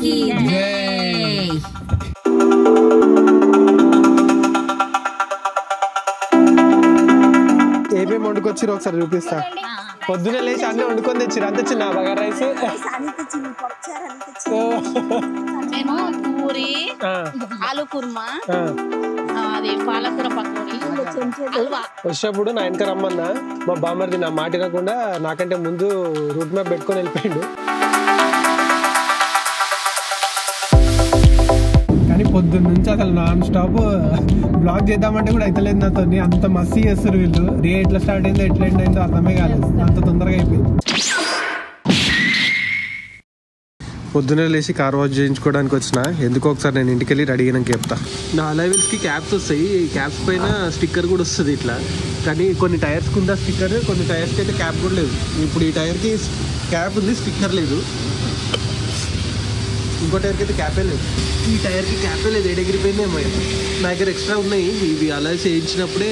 స్వామికి జై. ఏమేమి వండుకొచ్చిరో ఒకసారి చూపిస్తా. పొద్దునే లేచి అన్నీ వండుకొని తెచ్చిరు. అంత చిన్న బగారా రైస్, నేను పూరి, ఆలు కుర్మా, అది పాలకూర పకోడీ, హల్వా. వచ్చినప్పుడు నా వెనక రమ్మన్నా మా బామ్మర్ది నా మాట వినకుండా నాకంటే ముందు రూట్ మ్యాప్ పెట్టుకొని వెళ్ళిపోయిండు. కానీ పొద్దున్న నుంచి అసలు నాన్ స్టాప్ బ్లాగ్ చేద్దామంటే కూడా అయితలేదు నాతో. అంత మస్తీ చేస్తారు వీళ్ళు. డే ఎట్లా స్టార్ట్ అయిందో ఎట్లా ఎండ్ అయిందో అర్థమే కాలేదు, అంత తొందరగా అయిపోయింది. పొద్దునే లేచి కార్ వాష్ చేయించుకోవడానికి వచ్చిన. ఎందుకో ఒకసారి నేను ఇంటికి వెళ్ళి రెడీ అయినాక చెప్తా. నా అలైవిల్స్కి క్యాప్స్ వస్తాయి, ఈ క్యాప్స్ పైన స్టిక్కర్ కూడా వస్తుంది ఇట్లా. కానీ కొన్ని టైర్స్కి ఉందా స్టిక్కర్, కొన్ని టైర్స్కి అయితే క్యాప్ కూడా లేదు. ఇప్పుడు ఈ టైర్కి క్యాప్ ఉంది, స్టిక్కర్ లేదు. ఇంకో టైర్కి అయితే క్యాపే లేదు. ఈ టైర్కి క్యాపే లేదు, ఎగిరిపోయింది ఏమో. నా దగ్గర ఎక్స్ట్రా ఉన్నాయి, ఇవి అలా చేయించినప్పుడే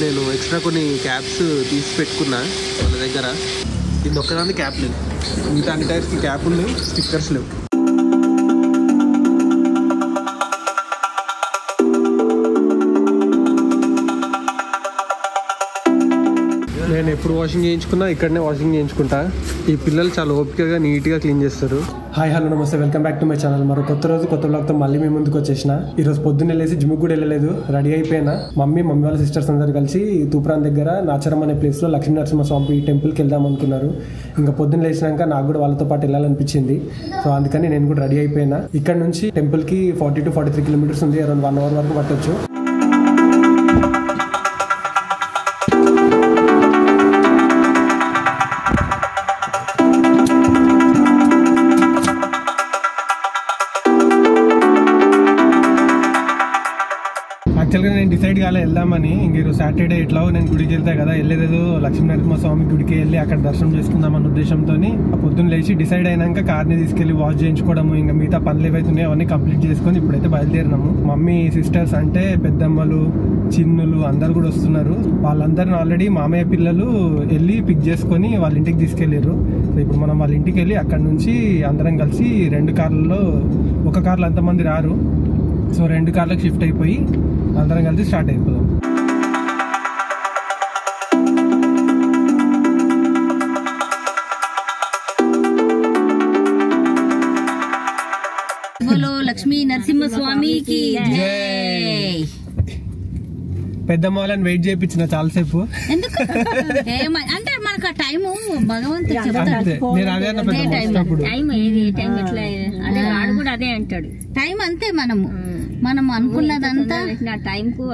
నేను ఎక్స్ట్రా కొన్ని క్యాప్స్ తీసి పెట్టుకున్నా వాళ్ళ దగ్గర. ఇది ఒక్కదాన్ని క్యాప్ లేదు, మిగతా అన్ని టైర్స్కి క్యాప్ ఉంది, స్టిక్కర్స్ లేవు. నేను ఎప్పుడు వాషింగ్ చేయించుకున్నా ఇక్కడనే వాషింగ్ చేయించుకుంటా. ఈ పిల్లలు చాలా ఓపికగా నీట్గా క్లీన్ చేస్తారు. హాయ్ హలో నమస్తే, welcome back to my channel. మరో కొత్త రోజు కొత్త బ్లాగ్తో మళ్ళీ మేము ముందుకు వచ్చేసిన. ఈరోజు పొద్దున్న వెళ్ళేసి జిమ్కి కూడా వెళ్ళలేదు, రెడీ అయిపోయినా. మమ్మీ వాళ్ళ సిస్టర్స్ అందరు కలిసి తూప్రాన్ దగ్గర నాచరం అనే ప్లేస్లో లక్ష్మీ నరసింహస్వామి టెంపుల్కి వెళ్దాం అనుకున్నారు. ఇంకా పొద్దున్న లేచినాక నాకు కూడా వాళ్ళతో పాటు వెళ్ళాలనిపించింది. సో అందుకని నేను కూడా రెడీ అయిపోయినా. ఇక్కడ నుంచి టెంపుల్కి 40 to 43 కిలోమీటర్స్ ఉంది, అరౌండ్ 1 hour వరకు పట్టొచ్చు. యాక్చువల్గా నేను డిసైడ్ కాలే వెళ్దామని. ఇంక ఈరోజు సాటర్డే ఎట్లా నేను గుడికి వెళ్తా కదా, వెళ్ళేదేదో లక్ష్మీనరసింహస్వామి గుడికి వెళ్ళి అక్కడ దర్శనం చేసుకుందామన్న ఉద్దేశంతో పొద్దున్న లేచి డిసైడ్ అయినాక కార్ని తీసుకెళ్లి వాష్ చేయించుకోవడము, ఇంకా మిగతా పనులు ఏవైతున్నాయో అవన్నీ కంప్లీట్ చేసుకొని ఇప్పుడైతే బయలుదేరినాము. మమ్మీ సిస్టర్స్ అంటే పెద్దమ్మలు చిన్నులు అందరు కూడా వస్తున్నారు. వాళ్ళందరిని ఆల్రెడీ మామయ్య పిల్లలు వెళ్ళి పిక్ చేసుకొని వాళ్ళ ఇంటికి తీసుకెళ్లారు. సో ఇప్పుడు మనం వాళ్ళ ఇంటికి వెళ్ళి అక్కడ నుంచి అందరం కలిసి 2 కార్లలో, ఒక కార్లో అంతమంది రారు, సో 2 కార్లకు షిఫ్ట్ అయిపోయి అందరం కలిసి స్టార్ట్ అయిపోదాం. బోలో లక్ష్మీ నరసింహస్వామికి జై. పెద్దమ్మ వాళ్ళని వెయిట్ చేయించిన చాలాసేపు. ఎందుకు అంటే మనకు ఆ టైం భగవంతుడు అదే అంటాడు. టైం అంతే, మనం అనుకున్నదంతా టైంకు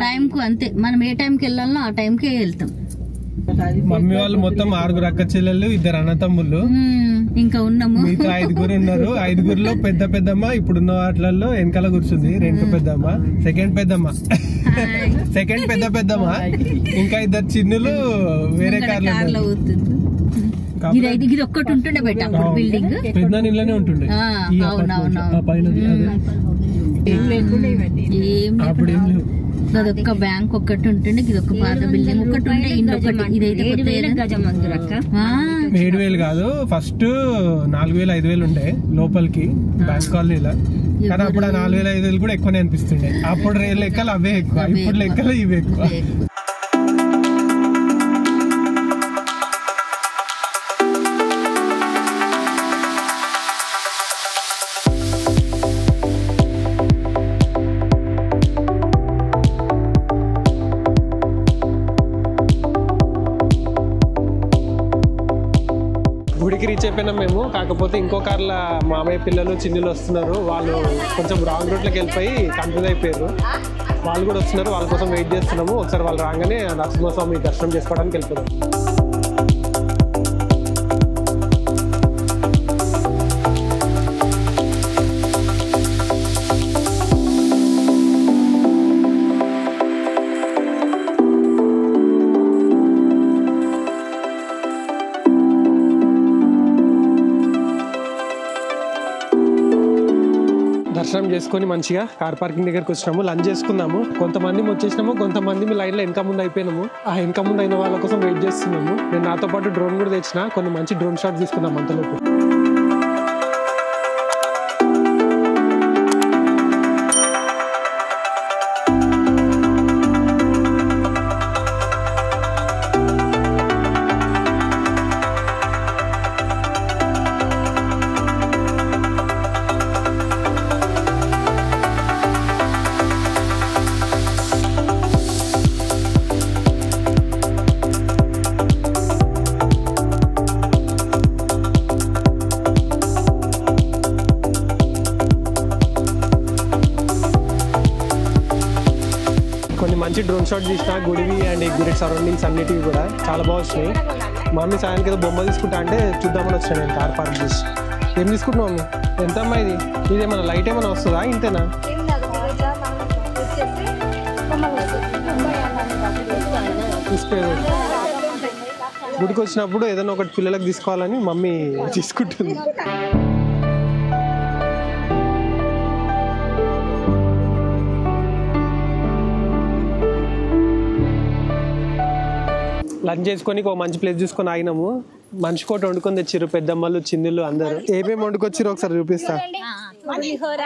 అంతే. మనం ఏ టైంకి వెళ్ళాలో ఆ టైంకే వెళ్తాం. మమ్మీ వాళ్ళు మొత్తం 6 అక్క చెల్లెళ్ళు, 2 అన్నతమ్ముళ్ళు, ఇంకా ఉన్నాము. మిగతా 5 ఉన్నారు. 5లో పెద్దమ్మ ఇప్పుడున్న వాటిలలో వెనకాల కూర్చుంది. రెండో పెద్దమ్మ, సెకండ్ పెద్దమ్మ, ఇంకా 2 చిన్నులు వేరే కార్లో. ఇది ఒక్కటి ఉంటుండే బయట బిల్డింగ్, పెద్ద ఇళ్ళనే ఉంటుండే. అప్పుడు ఏం లేవు. అదొక్క బ్యాంక్ ఒక్కటి ఉంటుండే, ఇది ఒక పాత బిల్డింగ్ ఒకటి ఉండే, ఇంకొకటి. ఇదైతే 7,000 కాదు, ఫస్ట్ 4,000 5,000 ఉండే లోపలికి బ్యాంక్ కాలనీలో. కానీ అప్పుడు 4,000 5,000 కూడా ఎక్కువనే అనిపిస్తుండే. అప్పుడు లెక్కలు అవే ఎక్కువ, ఇప్పుడు లెక్కలు ఇవే ఎక్కువ. గుడికి రీచ్ అయిపోయినాం మేము. కాకపోతే ఇంకో కార్ల మామయ్య పిల్లలు చిన్నులు వస్తున్నారు. వాళ్ళు కొంచెం రాంగ్ రూట్లోకి వెళ్ళిపోయి కన్ఫ్యూజ్ అయిపోయారు. వాళ్ళు కూడా వస్తున్నారు, వాళ్ళ కోసం వెయిట్ చేస్తున్నాము. ఒకసారి వాళ్ళు రాగానే నరసింహస్వామి దర్శనం చేసుకోవడానికి వెళ్ళిపోయాం. దర్శనం చేసుకొని మంచిగా కార్ పార్కింగ్ దగ్గరకు వచ్చినాము. లంచ్ చేసుకున్నాము. కొంతమంది వచ్చేసినాము, కొంతమంది మీ లైన్లో వెనక ముందు అయిపోయినాము. ఆ వెనక ముందు అయిన వాళ్ళ కోసం వెయిట్ చేస్తున్నాము. నేను నాతో పాటు డ్రోన్ కూడా తెచ్చిన, కొన్ని మంచి డ్రోన్ షాట్స్ తీసుకున్నాము అంతలోపు. మంచి డ్రోన్ షాట్ తీసిన గుడివి అండ్ గుడి సరౌండింగ్స్ అన్నిటివి కూడా చాలా బాగా వచ్చినాయి. మమ్మీ సాయానికి ఏదో బొమ్మ తీసుకుంటా అంటే చూద్దామని వచ్చాను నేను కార్ పార్క్ చేసి. ఏం తీసుకుంటున్నావు మమ్మీ? ఎంత అమ్మా ఇది? ఇదేమన్నా లైట్ ఏమైనా వస్తుందా ఇంతేనా? గుడికి వచ్చినప్పుడు ఏదైనా ఒకటి పిల్లలకు తీసుకోవాలని మమ్మీ తీసుకుంటుంది. లంచ్ చేసుకొని ఒక మంచి ప్లేస్ చూసుకొని ఆగినాము. మనిషి కోట వండుకొని తెచ్చిర్రు పెద్దమ్మలు చిన్నులు అందరూ. ఏమేమి వండుకొచ్చిర్రు ఒకసారి చూపిస్తా.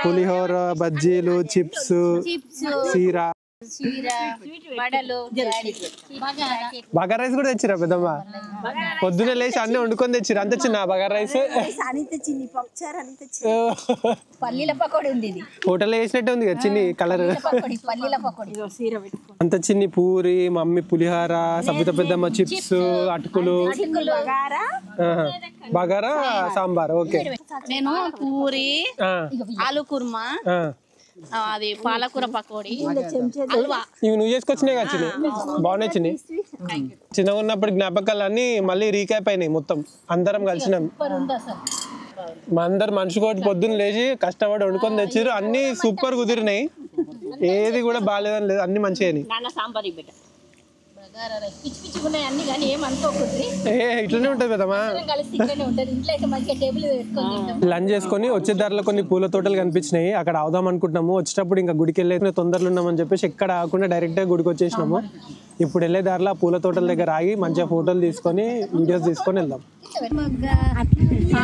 పులిహోర, బజ్జీలు, చిప్స్, సీరా, బగారా రైస్ కూడా తెచ్చిరా పెద్దమ్మ? పొద్దునే లేచి అన్ని వండుకొని తెచ్చిరా? అంత చిన్న బగారా రైస్ హోటల్ వేసినట్టే ఉంది కదా చిన్ని కలర్. అంత చిన్ని పూరి, మమ్మీ పులిహోర, సబిత పెద్దమ్మ చిప్స్, అటుకులు, బగారా, సాంబార్. ఓకే. నేను పూరి, ఆలు కుర్మా, అది పాలకూర పకోడీ, హల్వా. ఇవి నువ్వు చేసుకొచ్చినాయి కదా చిన్ని, బాగున్నాయి చిన్ని. చిన్నగా ఉన్నప్పుడు జ్ఞాపకాలు అన్ని మళ్ళీ రీక్యాప్ అయినాయి. మొత్తం అందరం కలిసినాం. మా అందరు మనిషి కోటి పొద్దున్న లేచి కష్టపడి వండుకొని తెచ్చిర్రు. అన్ని సూపర్ కుదిరినాయి, ఏది కూడా బాగాలేదని లేదు, అన్ని మంచిగా. ఇట్లనే ఉంటది కదమ్మా. లంచ్ చేసుకొని వచ్చే దారిలో కొన్ని పూల తోటలు కనిపించినాయి, అక్కడ అవుదాం అనుకుంటున్నాము. వచ్చేటప్పుడు ఇంకా గుడికి వెళ్ళే తొందరలో ఉన్నామని చెప్పేసి ఎక్కడ ఆగకుండా డైరెక్ట్ గా గుడికి వచ్చేసినాము. ఇప్పుడు వెళ్ళే దారిలో పూల తోటల దగ్గర ఆగి మంచిగా ఫోటోలు తీసుకొని వీడియోస్ తీసుకొని వెళ్దాం.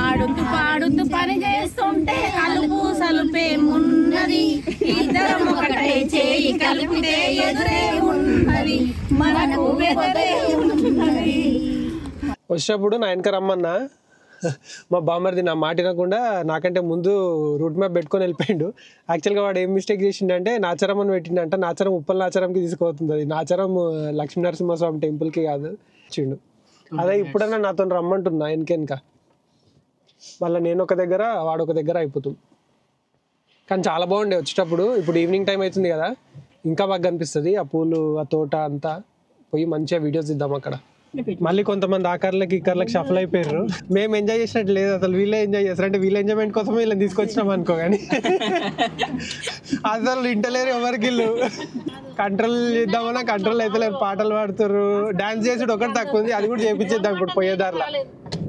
ఆడుతూ పాడుతూ పని చేస్తుంటే అలుపు సలుపే ఉన్నది, ఇద్దరం ఒకటే చేయి కలిపితే ఎదురే ఉన్నది, మనకు బెదరే ఉన్నది. వచ్చేటప్పుడు నా వెనక రమ్మన్నా మా బామ్మర్ది నా మాట వినకుండా నాకంటే ముందు రూట్ మ్యాప్ పెట్టుకొని వెళ్ళిపోయిండు. యాక్చువల్గా వాడు ఏం మిస్టేక్ చేసిండంటే నాచారం అని పెట్టిండంట. నాచారం ఉప్పల్ నాచారంకి తీసుకుపోతుంది, అది నాచారం లక్ష్మీనరసింహస్వామి టెంపుల్కి కాదు చిండు. అదే ఇప్పుడన్నా నాతో రమ్మంటున్నా వెనక. మళ్ళీ నేను ఒక దగ్గర వాడు ఒక దగ్గర అయిపోతుంది. కానీ చాలా బాగుండే వచ్చేటప్పుడు. ఇప్పుడు ఈవినింగ్ టైం అవుతుంది కదా, ఇంకా బాగా కనిపిస్తుంది ఆ పూలు, ఆ తోట అంతా. పోయి మంచిగా వీడియోస్ ఇద్దాం అక్కడ. మళ్ళీ కొంతమంది ఆ కార్లకి ఈ కార్లకి షఫల్ అయిపోయారు. మేము ఎంజాయ్ చేసినట్టు లేదు అసలు, వీళ్ళే ఎంజాయ్ చేస్తారు. అంటే వీళ్ళ ఎంజాయ్మెంట్ కోసమే వీళ్ళని తీసుకొచ్చినాం అనుకో, కానీ అసలు ఇంటలేరు ఎవరికి. వీళ్ళు కంట్రోల్ చేద్దామన్నా కంట్రోల్ అయితే లేదు, పాటలు పాడుతారు, డాన్స్ చేసేది ఒకటి తక్కువ ఉంది, అది కూడా చేయించేద్దాం ఇప్పుడు పోయేదారిలో.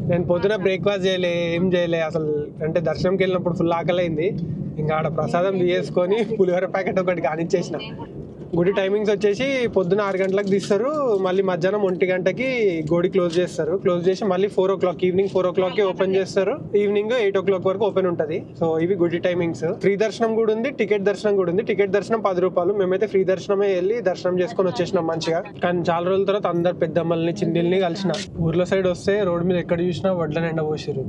నేను పొద్దున బ్రేక్ఫాస్ట్ చేయలే, ఏం చేయలే అసలు. అంటే దర్శనంకి వెళ్ళినప్పుడు ఫుల్ ఆకలి అయింది. ఇంకా ఆడ ప్రసాదం తీసుకొని పులిహోర ప్యాకెట్ ఒకటి కానిచ్చేసిన. గుడి టైమింగ్స్ వచ్చేసి పొద్దున 6 గంటలకు తీస్తారు, మళ్ళీ మధ్యాహ్నం 1 గంటకి గుడి క్లోజ్ చేస్తారు. క్లోజ్ చేసి మళ్ళీ 4 o'clock ఈవినింగ్ 4 o'clock ఓపెన్ చేస్తారు. ఈవినింగ్ 8 o'clock వరకు ఓపెన్ ఉంటుంది. సో ఇవి గుడి టైమింగ్స్. ఫ్రీ దర్శనం కూడా ఉంది, టికెట్ దర్శనం కూడా ఉంది. టికెట్ దర్శనం 10 రూపాయలు. మేమైతే ఫ్రీ దర్శనమే వెళ్ళి దర్శనం చేసుకొని వచ్చేసినాం మంచిగా. కానీ చాలా రోజుల తర్వాత అందరు పెద్దమ్మల్ని చిన్నల్ని కలిసిన. ఊర్లో సైడ్ వస్తే రోడ్ మీద ఎక్కడ చూసినా వడ్లను ఎండబోసారు.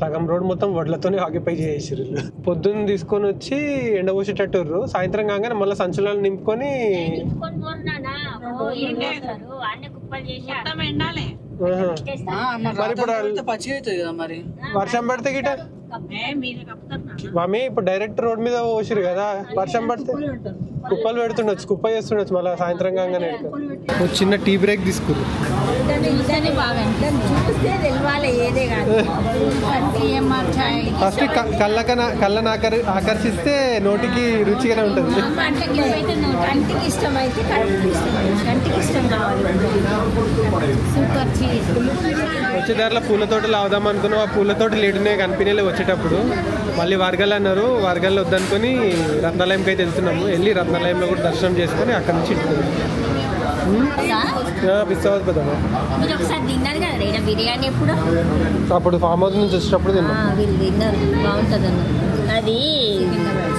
సగం రోడ్ మొత్తం వడ్లతోనే ఆక్యుపై చేసేసారు. పొద్దున్న తీసుకొని వచ్చి ఎండబోసేటట్టు, సాయంత్రం కాగానే మళ్ళీ సంచులను నింపుకొని వర్షం పడితే గిట మమ్మీ ఇప్పుడు డైరెక్ట్ రోడ్ మీద పోసిరు కదా, వర్షం పడితే కుప్పలు పెడుతుండొచ్చు, కుప్ప చేస్తుండొచ్చు మళ్ళీ సాయంత్రం కాగానే. చిన్న టీ బ్రేక్ తీసుకురు. ఫస్ట్ కళ్ళను ఆకర్షిస్తే నోటికి రుచిగానే ఉంటుంది. వచ్చే దారిలో పూల తోటలు అవుదాం అనుకున్నాం. ఆ పూల తోటలు లేటునే కనిపించలే వచ్చేటప్పుడు. మళ్ళీ వర్గాలు అన్నారు, వర్గాలు వద్దనుకొని రత్నాలయంకి అయితే వెళ్తున్నాము. వెళ్ళి రత్నాలయంలో కూడా దర్శనం చేసుకొని అక్కడ నుంచి ఇంటికి అప్పుడు ఫామ్ హౌస్ నుంచి వచ్చేటప్పుడు బాగుంటది. అది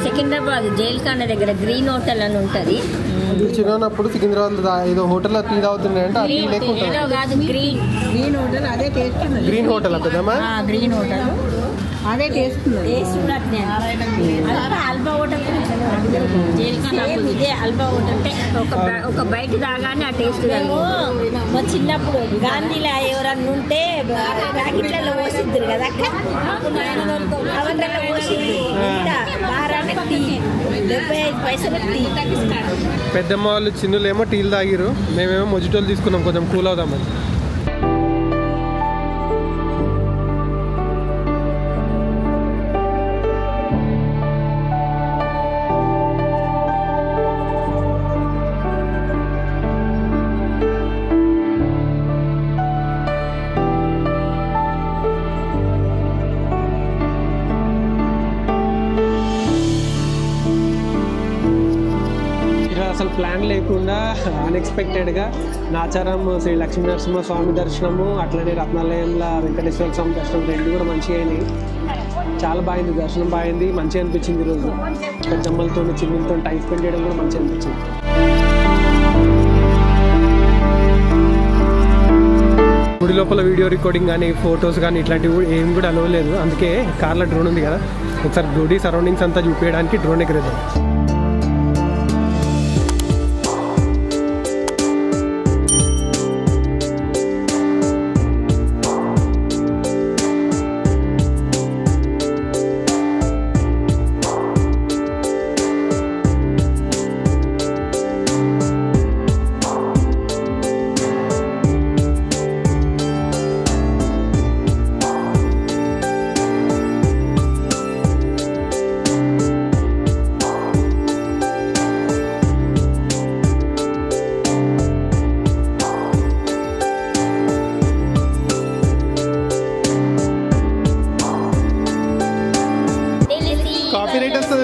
సికింద్రాబాద్ జైల్ ఖానా దగ్గర గ్రీన్ హోటల్ అని ఉంటది. చిన్నప్పుడు సికింద్రాబాద్ ఏదో హోటల్ టీ తాగుతున్నాయంటే గ్రీన్ హోటల్ అదే టేస్ట్. గ్రీన్ హోటల్ పెద్దమ్మా, గ్రీన్ హోటల్ అదే టేస్ట్. అల్బా హోటల్ ఇదే అల్బా హోటల్. ఒక బయట తాగానే ఆ టేస్ట్. మా చిన్నప్పుడు గాంధీలో ఎవరన్నా ఉంటే ప్యాకెట్లలో పోసిద్దరు కదా, అవన్నీ పోసిద్ది. 75 పెద్దమ్మ వాళ్ళు చిన్నులేమో టీలు తాగిరు, మేమేమో మొజిటోలు తీసుకున్నాం కొంచెం కూల్ అవుదామని. అసలు ప్లాన్ లేకుండా అన్ఎక్స్పెక్టెడ్గా నాచారం శ్రీ లక్ష్మీనరసింహ స్వామి దర్శనము, అట్లనే రత్నాలయంలో వెంకటేశ్వర స్వామి దర్శనం రెండు కూడా మంచిగా అయినాయి. చాలా బాగుంది, దర్శనం బాగుంది, మంచిగా అనిపించింది. ఈరోజు పెద్దమ్మలతో చిన్నలతో టైం స్పెండ్ చేయడం కూడా మంచిగా అనిపించింది. గుడి లోపల వీడియో రికార్డింగ్ కానీ ఫొటోస్ కానీ ఇట్లాంటివి ఏం కూడా అలవలేదు. అందుకే కార్లో డ్రోన్ ఉంది కదా, ఒకసారి గుడి సరౌండింగ్స్ అంతా చూపించడానికి డ్రోన్ ఎగరేద్దాం.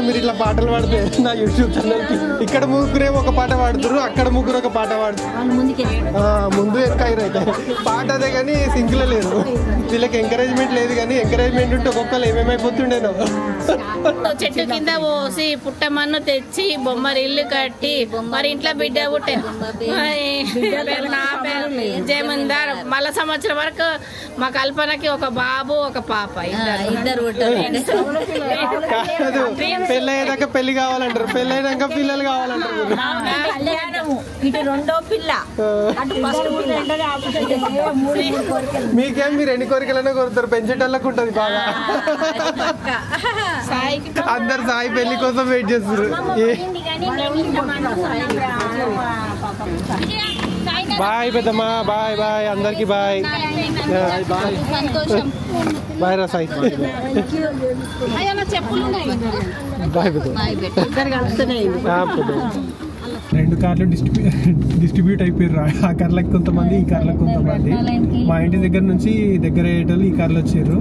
మీరు ఇట్లా పాటలు పాడితే నా యూట్యూబ్ ఛానల్కి ఇక్కడ ముగ్గురే ఒక పాట పాడుతురు, అక్కడ ముగ్గురు ఒక పాట పాడుతారు, ముందు వెనక పాట అదే కానీ సింగిల్ లేదు. వీళ్ళకి ఎంకరేజ్మెంట్ లేదు, కానీ ఎంకరేజ్మెంట్ ఉంటే ఒక్కొక్కరు ఏమేమైపోతుండేనో. చెట్టు కింద పోసి పుట్టమన్ను తెచ్చి బొమ్మరి ఇల్లు కట్టి మరి ఇంట్లో బిడ్డ పుట్టే జయమందార్ మళ్ళా సంవత్సరం వరకు మా కల్పనకి ఒక బాబు ఒక పాప, ఇద్దరు పెళ్ళయ్యేదాకా పెళ్లి కావాలంటారు, పెళ్ళైనాక పిల్లలు కావాలంటారు. ఇటు రెండో పిల్ల, మీకేం మీరు ఎన్ని కోరికలైనా కోరుతారు, పెంచేటోళ్ళకు ఉంటది బాగా. అందరు సాయి పెళ్లి కోసం వెయిట్ చేస్తారు. బాయ్ పెద్దమ్మా, బాయ్ బాయ్ అందరికి బాయ్ బాయ్ బాయ్ రా సాయి బాయ్ రెండు కార్లు డిస్ట్రిబ్యూట్ అయిపోయారు. ఆ కార్లకు కొంతమంది, ఈ కార్లకు కొంతమంది. మా ఇంటి దగ్గర నుంచి దగ్గర అయ్యేటోళ్ళు ఈ కార్లు వచ్చారు,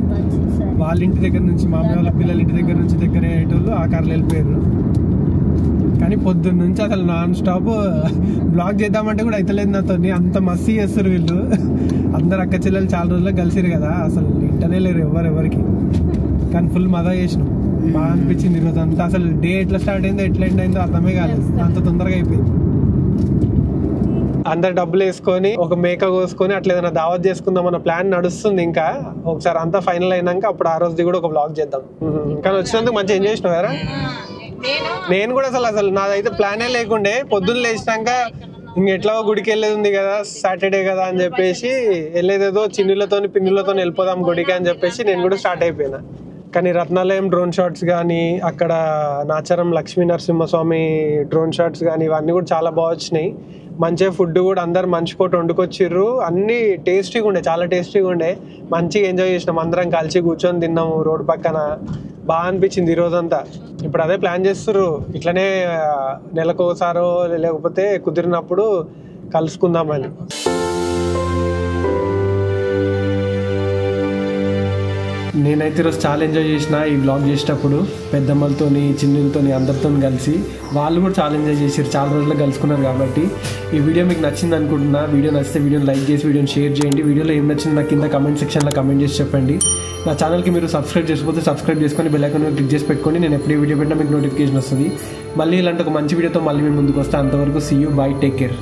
వాళ్ళ ఇంటి దగ్గర నుంచి మామయ్య వాళ్ళ పిల్లల ఇంటి దగ్గర నుంచి దగ్గర అయ్యేటోళ్ళు ఆ కార్లు వెళ్ళిపోయారు. కానీ పొద్దున్న నుంచి అసలు నాన్ స్టాప్ బ్లాగ్ చేద్దామంటే కూడా అవుతలేదు నాతో. అంత మస్తీ చేస్తారు వీళ్ళు. అందరు అక్క చెల్లెలు చాలా రోజుల్లో కలిసిరు కదా, అసలు ఇంటనే లేరు ఎవరెవరికి. కానీ ఫుల్ మజా చేసినాం, బాగా అనిపించింది ఈరోజు అంతా. అసలు డే ఎట్లా స్టార్ట్ అయిందో ఎట్లా ఎండ్ అయిందో అర్థమే కాలేదు, అంత తొందరగా అయిపోయింది. అందరు డబ్బులు వేసుకొని ఒక మేక కోసుకొని అట్లా ఏదైనా దావత్ చేసుకుందాం అన్న ప్లాన్ నడుస్తుంది. ఇంకా ఒకసారి అంతా ఫైనల్ అయినాక అప్పుడు ఆ రోజుది కూడా ఒక బ్లాగ్ చేద్దాం. కానీ వచ్చినందుకు మంచిగా ఎంజాయ్ చేసినావు కదా. నేను కూడా అసలు నాదైతే ప్లానే లేకుండే, పొద్దున్న లేచినాక ఇంకెట్లా గుడికి వెళ్ళేది ఉంది కదా, సాటర్డే కదా అని చెప్పేసి వెళ్ళేదేదో చిన్నులతో పిన్నులతో వెళ్ళిపోదాం గుడికి అని చెప్పేసి నేను కూడా స్టార్ట్ అయిపోయినా. కానీ రత్నాలయం డ్రోన్ షాట్స్ కానీ, అక్కడ నాచారం లక్ష్మీ నరసింహస్వామి డ్రోన్ షాట్స్ కానీ ఇవన్నీ కూడా చాలా బాగా వచ్చినాయి. మంచిగా ఫుడ్ కూడా అందరు మంచి పూట వండుకొచ్చిర్రు, అన్నీ టేస్టీగా ఉండే, చాలా టేస్టీగా ఉండే. మంచిగా ఎంజాయ్ చేసినాం, అందరం కలిసి కూర్చొని తిన్నాము రోడ్డు పక్కన. బాగా అనిపించింది ఈరోజంతా. ఇప్పుడు అదే ప్లాన్ చేస్తుర్రు, ఇట్లనే నెలకోసారో లేకపోతే కుదిరినప్పుడు కలుసుకుందామని. నేనైతే ఈరోజు చాలా ఎంజాయ్ చేసిన ఈ వ్లాగ్ చేసేటప్పుడు. పెద్దమ్మలతోని చిన్నులతోని అందరితో కలిసి వాళ్ళు కూడా చాలా ఎంజాయ్ చేశారు, చాలా రోజుల్లో కలుసుకున్నారు కాబట్టి. ఈ వీడియో మీకు నచ్చింది అనుకుంటున్నా. వీడియో నచ్చితే వీడియోని లైక్ చేసి వీడియోని షేర్ చేయండి. వీడియోలో ఏం నచ్చింది నాకు కింద కమెంట్ సెక్షన్లో కమెంట్ చేసి చెప్పండి. నా ఛానల్కి మీరు సబ్స్క్రైబ్ చేసుకోతే సబ్స్క్రైబ్ చేసుకొని బెల్ ఐకాన్ క్లిక్ చేసి పెట్టుకోండి. నేను ఎప్పుడు వీడియో పెట్టినా మీకు నోటిఫికేషన్ వస్తుంది. మళ్ళీ ఇలాంటి ఒక మంచి వీడియోతో మళ్ళీ మేము ముందుకు వస్తాను. అంతవరకు see you, bye, take care.